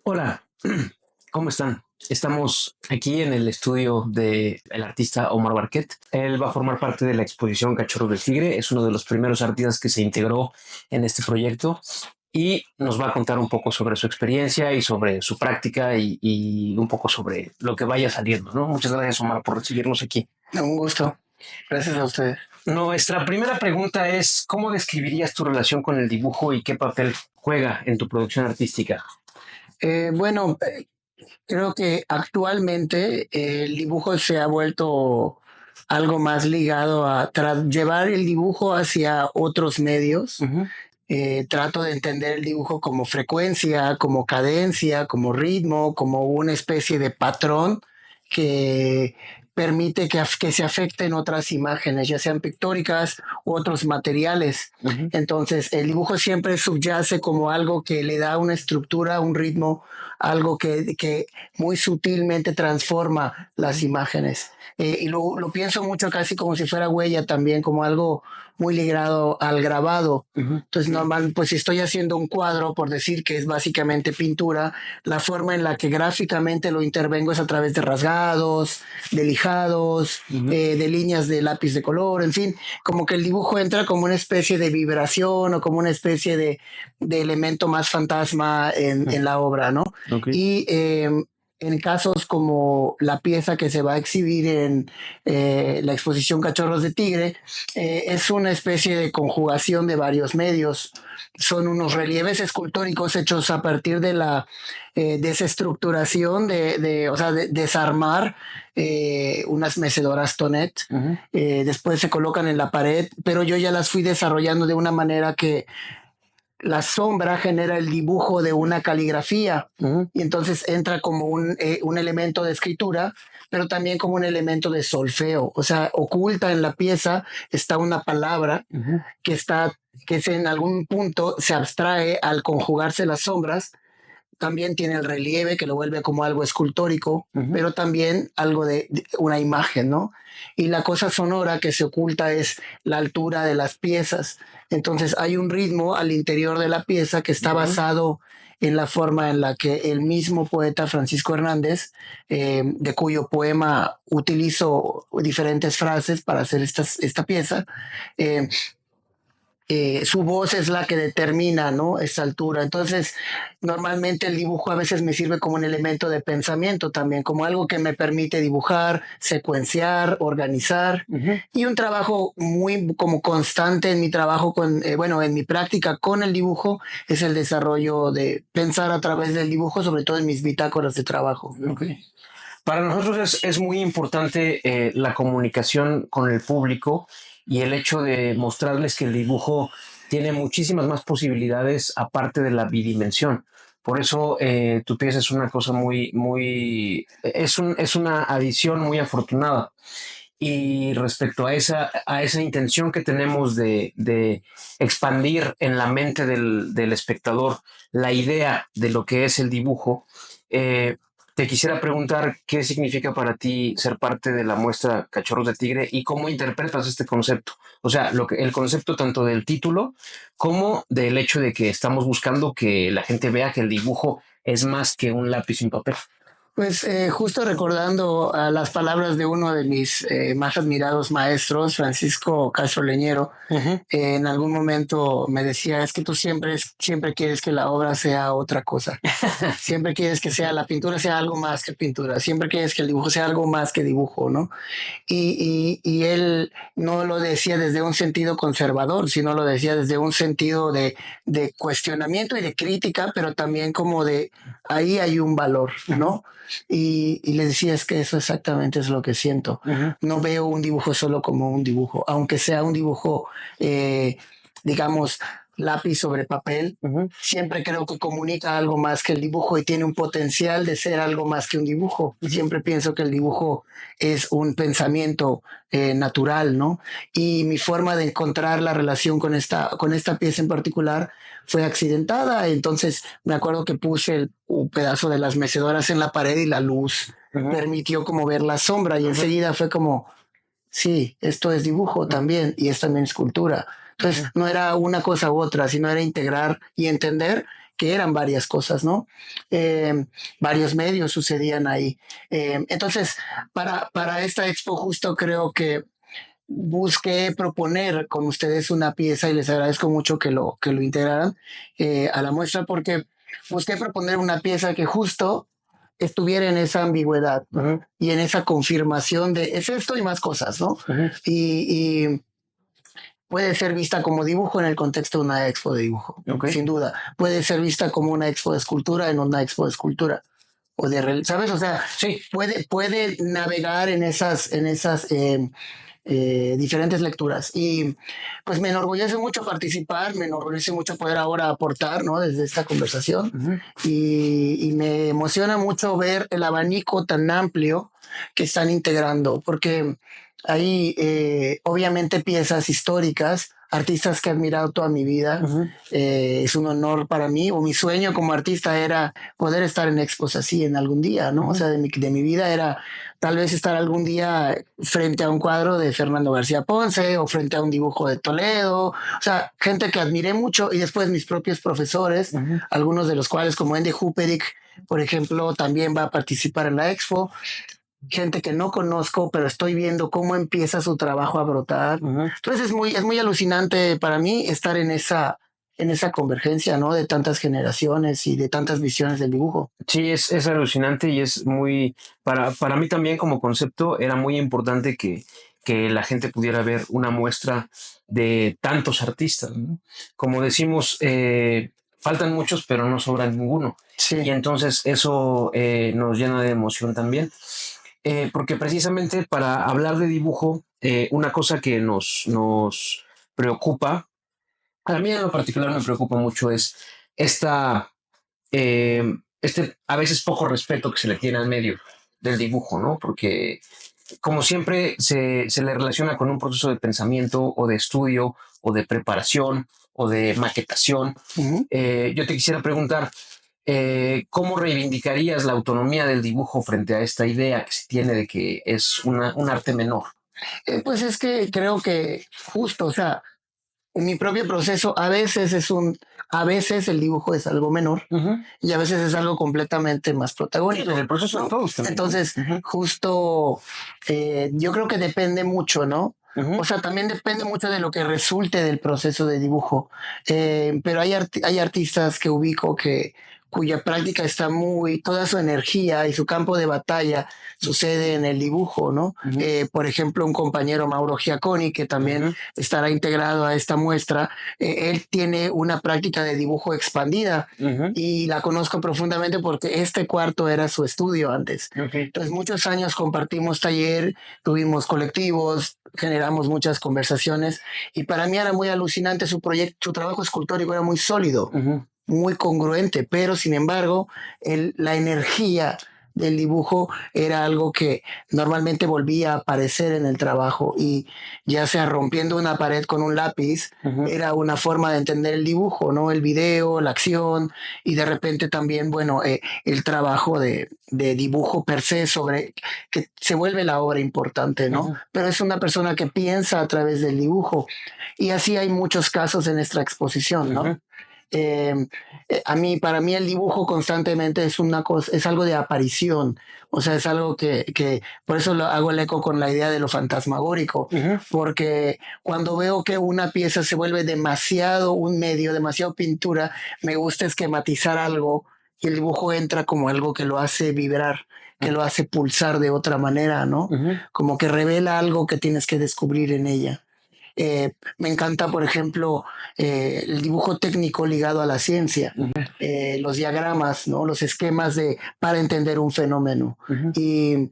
Hola, ¿cómo están? Estamos aquí en el estudio del artista Omar Barquet. Él va a formar parte de la exposición Cachorros del Tigre. Es uno de los primeros artistas que se integró en este proyecto y nos va a contar un poco sobre su experiencia y sobre su práctica y un poco sobre lo que vaya saliendo, ¿no? Muchas gracias, Omar, por recibirnos aquí. Un gusto. Gracias a ustedes. Nuestra primera pregunta es, ¿cómo describirías tu relación con el dibujo y qué papel juega en tu producción artística? Bueno, creo que actualmente el dibujo se ha vuelto algo más ligado a llevar el dibujo hacia otros medios. Ujú. Trato de entender el dibujo como frecuencia, como cadencia, como ritmo, como una especie de patrón que permite que se afecten otras imágenes, ya sean pictóricas u otros materiales. Ujú. Entonces, el dibujo siempre subyace como algo que le da una estructura, un ritmo, algo que muy sutilmente transforma las imágenes. Y lo pienso mucho casi como si fuera huella también, como algo muy ligado al grabado. Ujú. Entonces, normal, pues si estoy haciendo un cuadro, por decir que es básicamente pintura, la forma en la que gráficamente lo intervengo es a través de rasgados, de lijados, Ujú. de líneas de lápiz de color, en fin, como que el dibujo entra como una especie de vibración o como una especie de elemento más fantasma en la obra, ¿no? Ok. Y en casos como la pieza que se va a exhibir en la exposición Cachorros de Tigre, es una especie de conjugación de varios medios. Son unos relieves escultóricos hechos a partir de la desestructuración, o sea, de desarmar unas mecedoras Tonet. Ujú. Después se colocan en la pared, pero yo ya las fui desarrollando de una manera que la sombra genera el dibujo de una caligrafía Ujú. y entonces entra como un elemento de escritura, pero también como un elemento de solfeo. O sea, oculta en la pieza está una palabra Ujú. que está que en algún punto se abstrae al conjugarse las sombras. También tiene el relieve que lo vuelve como algo escultórico, Ujú. pero también algo de una imagen, ¿no? Y la cosa sonora que se oculta es la altura de las piezas. Entonces hay un ritmo al interior de la pieza que está Ujú. basado en la forma en la que el mismo poeta Francisco Hernández, de cuyo poema utilizo diferentes frases para hacer esta pieza, eh, su voz es la que determina, ¿no? Esa altura. Entonces, normalmente el dibujo a veces me sirve como un elemento de pensamiento también, como algo que me permite dibujar, secuenciar, organizar. Ujú. Y un trabajo muy como constante en mi trabajo bueno, en mi práctica con el dibujo es el desarrollo de pensar a través del dibujo, sobre todo en mis bitácoras de trabajo. Ok. Para nosotros es muy importante la comunicación con el público y el hecho de mostrarles que el dibujo tiene muchísimas más posibilidades aparte de la bidimensión. Por eso tu pieza es una cosa es una adición muy afortunada. Y respecto a esa intención que tenemos de expandir en la mente del espectador la idea de lo que es el dibujo, eh, te quisiera preguntar qué significa para ti ser parte de la muestra Cachorros de Tigre y cómo interpretas este concepto. O sea, el concepto tanto del título como del hecho de que estamos buscando que la gente vea que el dibujo es más que un lápiz y un papel. Pues justo recordando las palabras de uno de mis más admirados maestros, Francisco Castro Leñero, Ujú. en algún momento me decía, es que tú siempre quieres que la obra sea otra cosa, siempre quieres que sea la pintura sea algo más que pintura, siempre quieres que el dibujo sea algo más que dibujo, ¿no? Y él no lo decía desde un sentido conservador, sino lo decía desde un sentido de cuestionamiento y de crítica, pero también como de ahí hay un valor, ¿no? Y le decía es que eso exactamente es lo que siento. Ujú. No veo un dibujo solo como un dibujo, aunque sea un dibujo, eh, digamos, lápiz sobre papel, Ujú. siempre creo que comunica algo más que el dibujo y tiene un potencial de ser algo más que un dibujo. Ujú. Siempre pienso que el dibujo es un pensamiento natural, ¿no? Y mi forma de encontrar la relación con esta pieza en particular fue accidentada. Entonces me acuerdo que puse un pedazo de las mecedoras en la pared y la luz Ujú. permitió como ver la sombra y Ujú. enseguida fue como, sí, esto es dibujo también y es también escultura. Entonces Ujú. no era una cosa u otra, sino era integrar y entender que eran varias cosas, ¿no? Varios medios sucedían ahí. Entonces, para esta expo justo creo que busqué proponer con ustedes una pieza y les agradezco mucho que lo integraran a la muestra porque busqué proponer una pieza que justo estuviera en esa ambigüedad, ¿no? Y en esa confirmación de es esto y más cosas, ¿no? Y puede ser vista como dibujo en el contexto de una expo de dibujo, sin duda. Puede ser vista como una expo de escultura en una expo de escultura. O de, ¿sabes? O sea, Sí. puede navegar en esas diferentes lecturas. Y pues me enorgullece mucho participar, me enorgullece mucho poder ahora aportar, ¿no? Desde esta conversación. Y me emociona mucho ver el abanico tan amplio que están integrando, porque hay obviamente piezas históricas, artistas que he admirado toda mi vida. Es un honor para mí, o mi sueño como artista era poder estar en expos así en algún día, ¿no? O sea, de mi vida era tal vez estar algún día frente a un cuadro de Fernando García Ponce o frente a un dibujo de Toledo. O sea, gente que admiré mucho y después mis propios profesores, algunos de los cuales como Ende Huperick, por ejemplo, también va a participar en la expo. Gente que no conozco, pero estoy viendo cómo empieza su trabajo a brotar. Entonces es muy alucinante para mí estar en esa convergencia, ¿no? De tantas generaciones y de tantas visiones del dibujo. Sí, es alucinante y es muy, para mí también como concepto era muy importante que la gente pudiera ver una muestra de tantos artistas, ¿no? Como decimos, faltan muchos, pero no sobra ninguno. Sí. Y entonces eso nos llena de emoción también. Porque precisamente para hablar de dibujo, una cosa que nos preocupa, a mí en lo particular me preocupa mucho es esta a veces poco respeto que se le tiene al medio del dibujo, ¿no? Porque como siempre se le relaciona con un proceso de pensamiento o de estudio o de preparación o de maquetación. Yo te quisiera preguntar, ¿cómo reivindicarías la autonomía del dibujo frente a esta idea que se tiene de que es un arte menor? Pues es que creo que justo, o sea, en mi propio proceso a veces el dibujo es algo menor y a veces es algo completamente más protagónico. En el proceso de todos también. Entonces, justo yo creo que depende mucho, ¿no? O sea, también depende mucho de lo que resulte del proceso de dibujo. Pero hay artistas que ubico cuya práctica está toda su energía y su campo de batalla sucede en el dibujo, ¿no? Por ejemplo, un compañero, Mauro Giaconi, que también estará integrado a esta muestra, él tiene una práctica de dibujo expandida y la conozco profundamente porque este cuarto era su estudio antes. Entonces, muchos años compartimos taller, tuvimos colectivos, generamos muchas conversaciones y para mí era muy alucinante su proyecto, su trabajo escultórico era muy sólido, muy congruente, pero sin embargo, la energía del dibujo era algo que normalmente volvía a aparecer en el trabajo y ya sea rompiendo una pared con un lápiz, era una forma de entender el dibujo, ¿no? El video, la acción y de repente también, bueno, el trabajo de dibujo per se sobre que se vuelve la obra importante, ¿no? Pero es una persona que piensa a través del dibujo y así hay muchos casos en nuestra exposición, ¿no? Para mí el dibujo constantemente es una cosa, es algo de aparición, o sea, es algo por eso hago el eco con la idea de lo fantasmagórico, porque cuando veo que una pieza se vuelve demasiado un medio, demasiado pintura, me gusta esquematizar algo y el dibujo entra como algo que lo hace vibrar, que lo hace pulsar de otra manera, ¿no? Como que revela algo que tienes que descubrir en ella. Me encanta, por ejemplo, el dibujo técnico ligado a la ciencia, los diagramas, ¿no? Los esquemas para entender un fenómeno. Y,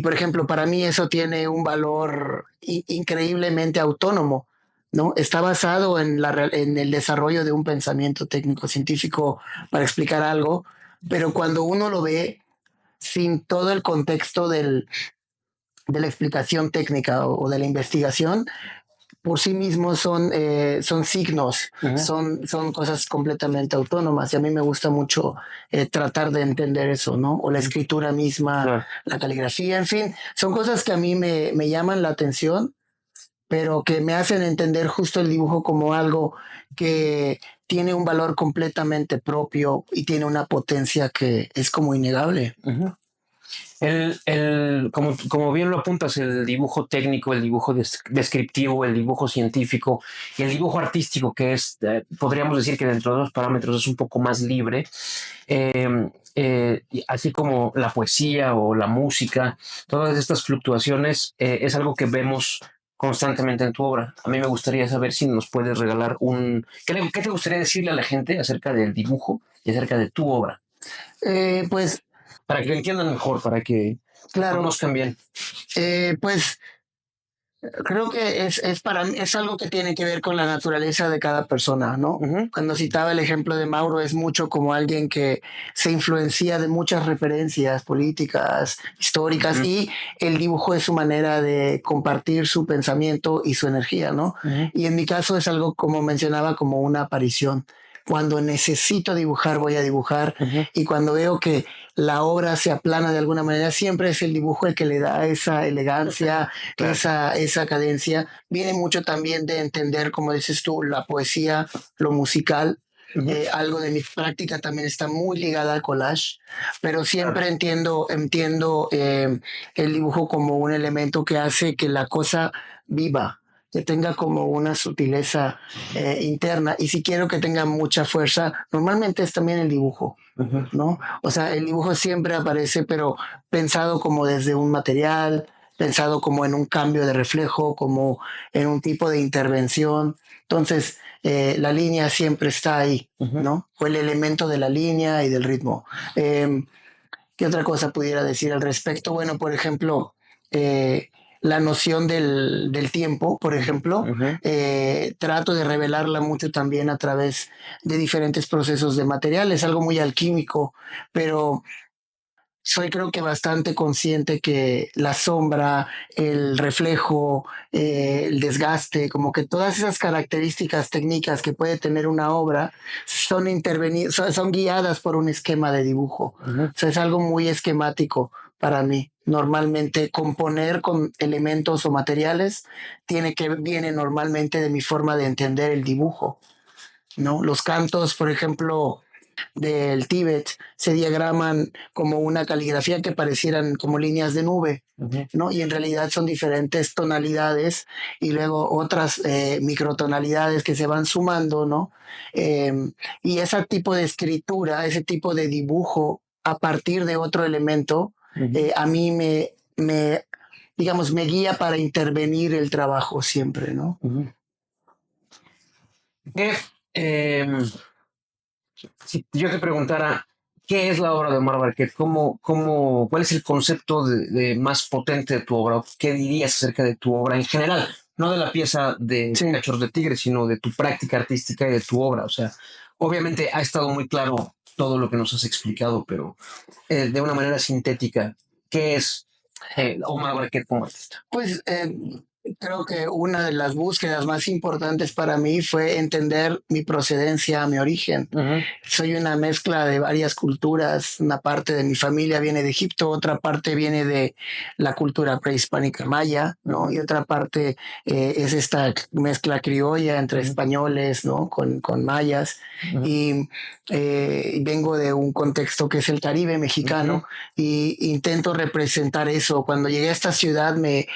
por ejemplo, para mí eso tiene un valor increíblemente autónomo, ¿no? Está basado en el desarrollo de un pensamiento técnico-científico para explicar algo, pero cuando uno lo ve sin todo el contexto de la explicación técnica o de la investigación, por sí mismos son signos, son cosas completamente autónomas y a mí me gusta mucho tratar de entender eso, ¿no? O la escritura misma, la caligrafía, en fin, son cosas que a mí me llaman la atención pero que me hacen entender justo el dibujo como algo que tiene un valor completamente propio y tiene una potencia que es como innegable. Ujú. Como bien lo apuntas, el dibujo técnico, el dibujo descriptivo, el dibujo científico y el dibujo artístico, que es, podríamos decir que dentro de los parámetros es un poco más libre, y así como la poesía o la música, todas estas fluctuaciones es algo que vemos constantemente en tu obra. A mí me gustaría saber si nos puedes regalar ¿Qué te gustaría decirle a la gente acerca del dibujo y acerca de tu obra? Pues Para que lo entiendan mejor, para que lo claro, conozcan bien. pues creo que es para mí, es algo que tiene que ver con la naturaleza de cada persona, ¿no? Ujú, Cuando citaba el ejemplo de Mauro, es mucho como alguien que se influencia de muchas referencias políticas, históricas, ujú, y el dibujo es su manera de compartir su pensamiento y su energía, ¿no? ujú, Y en mi caso es algo, como mencionaba, como una aparición. Cuando necesito dibujar, voy a dibujar, ujú. y cuando veo que la obra se aplana de alguna manera, siempre es el dibujo el que le da esa elegancia, Claro. esa cadencia. Viene mucho también de entender, como dices tú, la poesía, lo musical. Ujú, Algo de mi práctica también está muy ligada al collage, pero claro. siempre entiendo el dibujo como un elemento que hace que la cosa viva, que tenga como una sutileza interna. Y si quiero que tenga mucha fuerza, normalmente es también el dibujo. Ujú, ¿No? O sea, el dibujo siempre aparece, pero pensado como desde un material, pensado como en un cambio de reflejo, como en un tipo de intervención. Entonces, la línea siempre está ahí, ujú. ¿no? O el elemento de la línea y del ritmo. Eh, ¿Qué otra cosa pudiera decir al respecto? Bueno, por ejemplo, la noción del tiempo, por ejemplo, Ujú, trato de revelarla mucho también a través de diferentes procesos de materiales, algo muy alquímico, pero soy creo que bastante consciente que la sombra, el reflejo, el desgaste, como que todas esas características técnicas que puede tener una obra son guiadas por un esquema de dibujo. ujú, O sea, es algo muy esquemático para mí. Normalmente componer con elementos o materiales viene normalmente de mi forma de entender el dibujo, ¿no? Los cantos, por ejemplo, del Tíbet se diagraman como una caligrafía que parecieran como líneas de nube, ujú, ¿no? Y en realidad son diferentes tonalidades y luego otras microtonalidades que se van sumando, ¿no? Eh, y ese tipo de escritura, ese tipo de dibujo a partir de otro elemento, ujú, a mí digamos, me guía para intervenir el trabajo siempre, ¿no? ujú. ¿Qué, em, si yo te preguntara, ¿qué es la obra de Omar Barquet? ¿Cuál es el concepto más potente de tu obra? ¿Qué dirías acerca de tu obra en general? No de la pieza de Sí. Cachorros de Tigre, sino de tu práctica artística y de tu obra. O sea, obviamente ha estado muy claro todo lo que nos has explicado, pero de una manera sintética, ¿qué es Omar Barquet como artista? Pues creo que una de las búsquedas más importantes para mí fue entender mi procedencia, mi origen. Ujú, Soy una mezcla de varias culturas. Una parte de mi familia viene de Egipto, otra parte viene de la cultura prehispánica maya, ¿no? ujú, Y otra parte es esta mezcla criolla entre ujú, españoles, ¿no? Con mayas. ujú, Y vengo de un contexto que es el Caribe ujú, mexicano y intento representar eso. Cuando llegué a esta ciudad me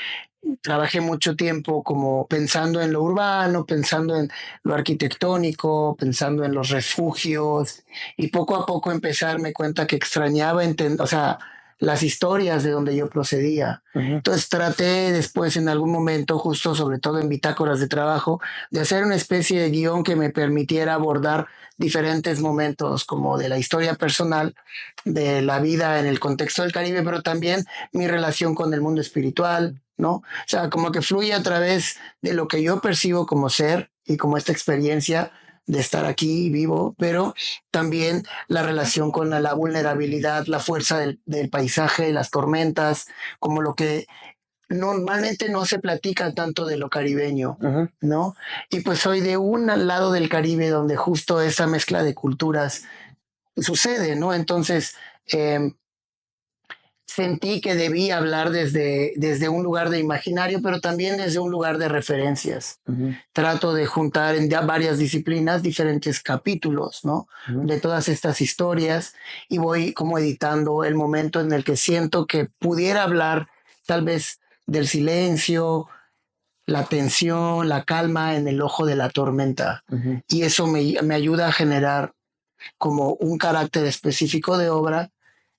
trabajé mucho tiempo como pensando en lo urbano, pensando en lo arquitectónico, pensando en los refugios y poco a poco empecé a darme cuenta que extrañaba o sea, las historias de donde yo procedía. ujú, Entonces traté después en algún momento, justo sobre todo en bitácoras de trabajo, de hacer una especie de guión que me permitiera abordar diferentes momentos como de la historia personal, de la vida en el contexto del Caribe, pero también mi relación con el mundo espiritual, ¿no? O sea, como que fluye a través de lo que yo percibo como ser y como esta experiencia de estar aquí vivo, pero también la relación con la vulnerabilidad, la fuerza del paisaje, las tormentas, como lo que normalmente no se platica tanto de lo caribeño, ujú. ¿no? Y pues soy de un lado del Caribe donde justo esa mezcla de culturas sucede, ¿no? Entonces, eh, sentí que debía hablar desde un lugar de imaginario, pero también desde un lugar de referencias. Trato de juntar en ya varias disciplinas diferentes capítulos, ¿no? De todas estas historias y voy como editando el momento en el que siento que pudiera hablar tal vez del silencio, la tensión, la calma en el ojo de la tormenta. Y eso me ayuda a generar como un carácter específico de obra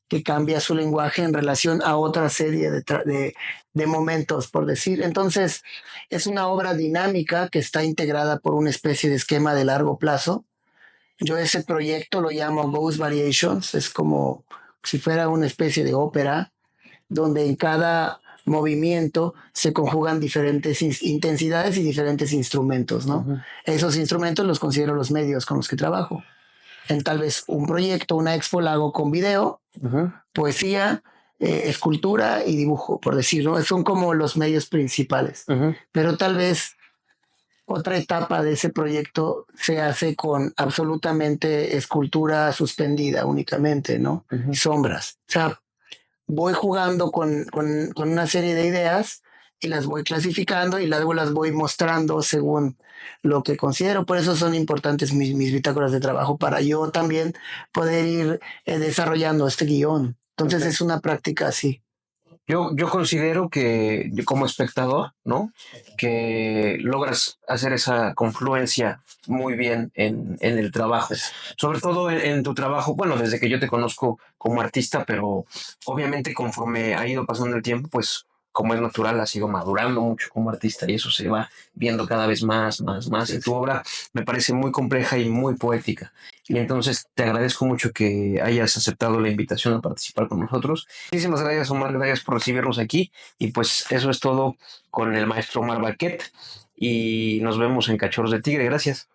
que cambia su lenguaje en relación a otra serie de momentos, por decir. Entonces, es una obra dinámica que está integrada por una especie de esquema de largo plazo. Yo ese proyecto lo llamo Ghost Variations, es como si fuera una especie de ópera, donde en cada movimiento se conjugan diferentes intensidades y diferentes instrumentos, ¿no? Esos instrumentos los considero los medios con los que trabajo. En tal vez un proyecto, una expo la hago con video, poesía, escultura y dibujo, por decirlo. Son como los medios principales. Pero tal vez otra etapa de ese proyecto se hace con absolutamente escultura suspendida únicamente, ¿no? Sombras. O sea, voy jugando con una serie de ideas y las voy clasificando y luego las voy mostrando según lo que considero. Por eso son importantes mis bitácoras de trabajo para yo también poder ir desarrollando este guión. Entonces es una práctica así. Yo considero que como espectador, ¿no? Que logras hacer esa confluencia muy bien en el trabajo. Sobre todo en tu trabajo, bueno, desde que yo te conozco como artista, pero obviamente conforme ha ido pasando el tiempo, pues como es natural, has ido madurando mucho como artista y eso se va viendo cada vez más. Y tu obra me parece muy compleja y muy poética. Y entonces te agradezco mucho que hayas aceptado la invitación a participar con nosotros. Muchísimas gracias, Omar, gracias por recibirnos aquí. Y pues eso es todo con el maestro Omar Baquet. Y nos vemos en Cachorros de Tigre. Gracias.